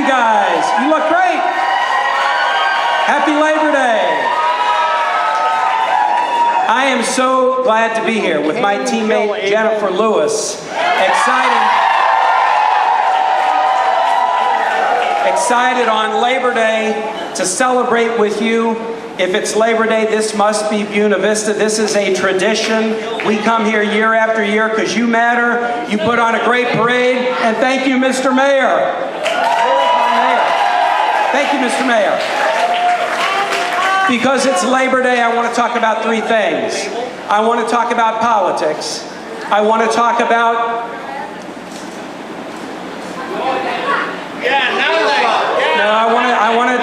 you guys. You look great. Happy Labor Day. I am so glad to be here with my teammate Jennifer Lewis. Excited on Labor Day to celebrate with you. If it's Labor Day, this must be Buena Vista. This is a tradition. We come here year after year because you matter. You put on a great parade. And thank you, Mr. Mayor. Thank you, Mr. Mayor. Because it's Labor Day, I want to talk about three things. I want to talk about politics. I want to talk about...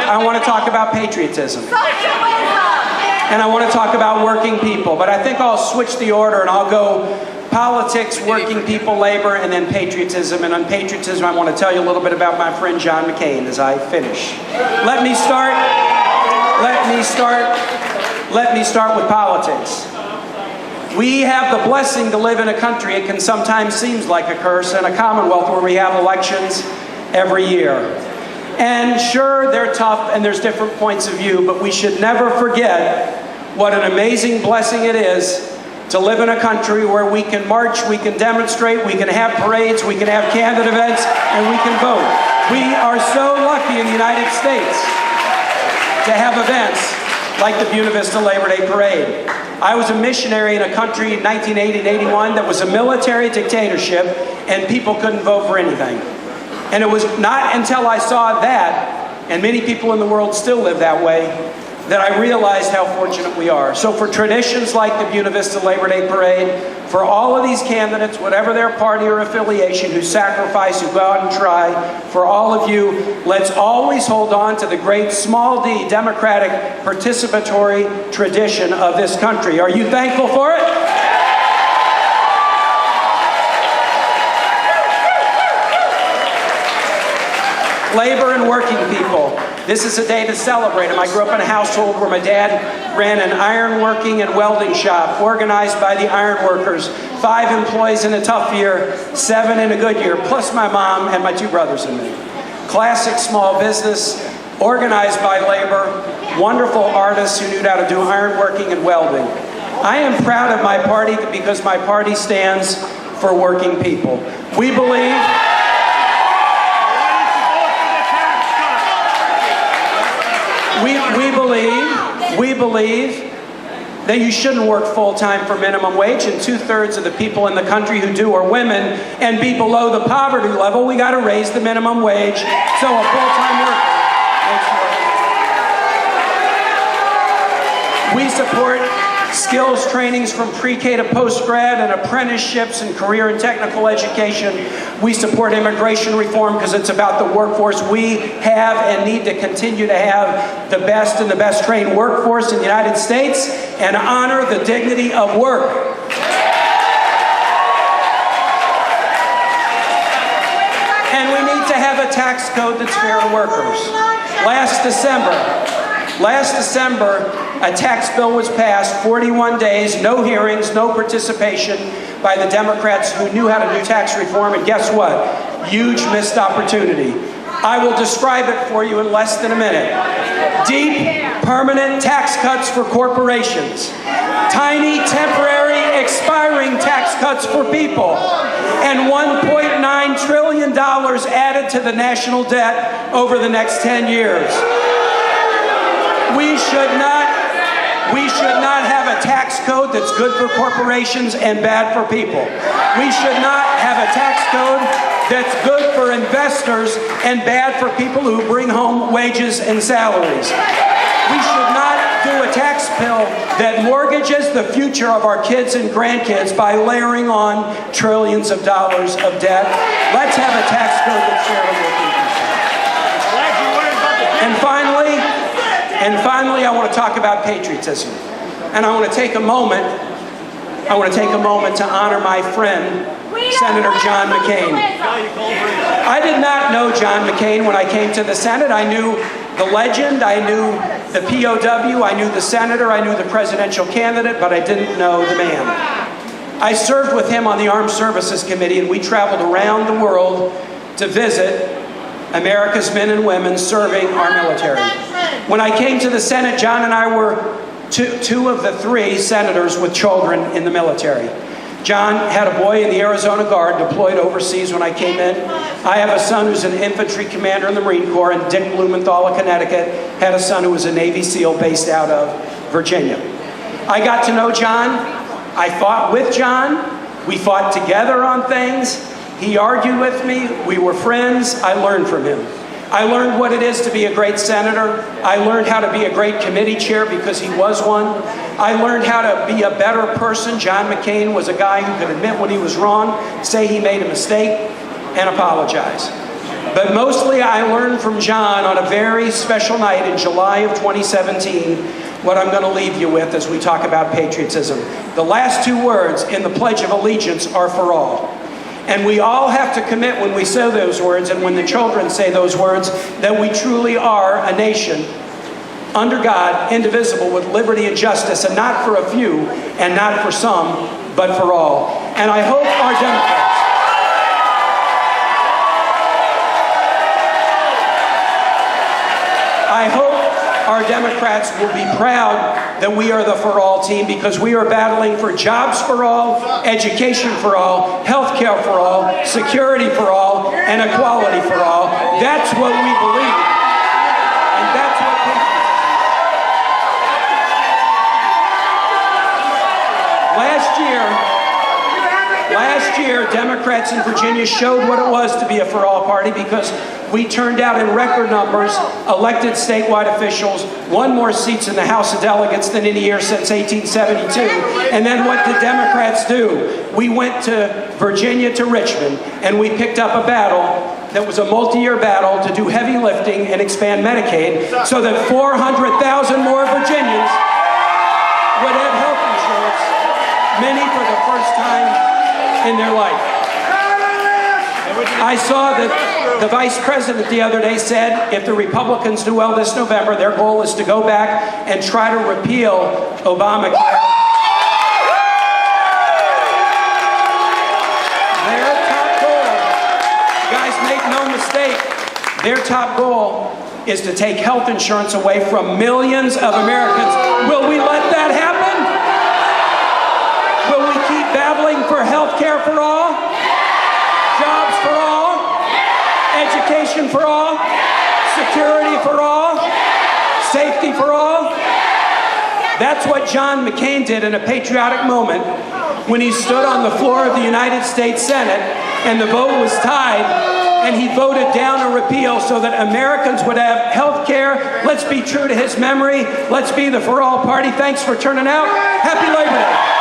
I want to talk about patriotism. And I want to talk about working people. But I think I'll switch the order and I'll go politics, working people, labor, and then patriotism. And on patriotism, I want to tell you a little bit about my friend John McCain as I finish. Let me start with politics. We have the blessing to live in a country, it can sometimes seem like a curse, in a commonwealth where we have elections every year. And sure, they're tough and there's different points of view, but we should never forget what an amazing blessing it is to live in a country where we can march, we can demonstrate, we can have parades, we can have candidate events, and we can vote. We are so lucky in the United States to have events like the Buena Vista Labor Day Parade. I was a missionary in a country in 1980 and 81 that was a military dictatorship and people couldn't vote for anything. And it was not until I saw that, and many people in the world still live that way, that I realized how fortunate we are. So for traditions like the Buena Vista Labor Day Parade, for all of these candidates, whatever their party or affiliation, who sacrifice, who go out and try, for all of you, let's always hold on to the great small d democratic participatory tradition of this country. Are you thankful for it? Labor and working people. This is a day to celebrate them. I grew up in a household where my dad ran an ironworking and welding shop organized by the iron workers. 5 employees in a tough year, 7 in a good year, plus my mom and my 2 brothers and me. Classic small business, organized by labor, wonderful artists who knew how to do ironworking and welding. I am proud of my party because my party stands for working people. We believe We believe that you shouldn't work full-time for minimum wage, and 2/3 of the people in the country who do are women, and be below the poverty level. We got to raise the minimum wage so a full-time worker makes more. We support skills trainings from pre-K to post-grad and apprenticeships and career and technical education. We support immigration reform because it's about the workforce. We have and need to continue to have the best and the best trained workforce in the United States and honor the dignity of work. And we need to have a tax code that's fair to workers. Last December, a tax bill was passed, 41 days, no hearings, no participation by the Democrats who knew how to do tax reform, and guess what? Huge missed opportunity. I will describe it for you in less than a minute. Deep, permanent tax cuts for corporations. Tiny, temporary, expiring tax cuts for people. And $1.9 trillion added to the national debt over the next 10 years. We should not have a tax code that's good for corporations and bad for people. We should not have a tax code that's good for investors and bad for people who bring home wages and salaries. We should not do a tax bill that mortgages the future of our kids and grandkids by layering on trillions of dollars of debt. Let's have a tax code that's fair to working people. And finally, I want to talk about patriotism. And I want to take a moment to honor my friend, Senator John McCain. I did not know John McCain when I came to the Senate. I knew the legend, I knew the POW, I knew the senator, I knew the presidential candidate, but I didn't know the man. I served with him on the Armed Services Committee, and we traveled around the world to visit America's men and women serving our military. When I came to the Senate, John and I were two of the 3 senators with children in the military. John had a boy in the Arizona Guard deployed overseas when I came in. I have a son who's an infantry commander in the Marine Corps, and Dick Blumenthal of Connecticut had a son who was a Navy SEAL based out of Virginia. I got to know John. I fought with John. We fought together on things. He argued with me. We were friends. I learned from him. I learned what it is to be a great senator. I learned how to be a great committee chair because he was one. I learned how to be a better person. John McCain was a guy who could admit when he was wrong, say he made a mistake, and apologize. But mostly I learned from John on a very special night in July of 2017, what I'm going to leave you with as we talk about patriotism. The last 2 words in the Pledge of Allegiance are for all. And we all have to commit when we say those words and when the children say those words that we truly are a nation under God, indivisible, with liberty and justice, and not for a few and not for some, but for all. And I hope our Democrats, will be proud that we are the For All team, because we are battling for jobs for all, education for all, health care for all, security for all, and equality for all. That's what we believe. And that's what Last year, Democrats in Virginia showed what it was to be a For All party, because we turned out in record numbers, elected statewide officials, won more seats in the House of Delegates than any year since 1872. And then what did Democrats do? We went to Virginia, to Richmond, and we picked up a battle that was a multi-year battle to do heavy lifting and expand Medicaid so that 400,000 more Virginians would have health insurance, many for the first time in their life. I saw that the vice president the other day said if the Republicans do well this November, their goal is to go back and try to repeal Obamacare. Their top goal, guys, make no mistake, their top goal is to take health insurance away from millions of Americans. Will we let that happen? Will we keep battling for health care for all? Jobs for all? Education for all? Security for all? Safety for all? That's what John McCain did in a patriotic moment when he stood on the floor of the United States Senate and the vote was tied, and he voted down a repeal so that Americans would have health care. Let's be true to his memory. Let's be the For All party. Thanks for turning out. Happy Labor Day.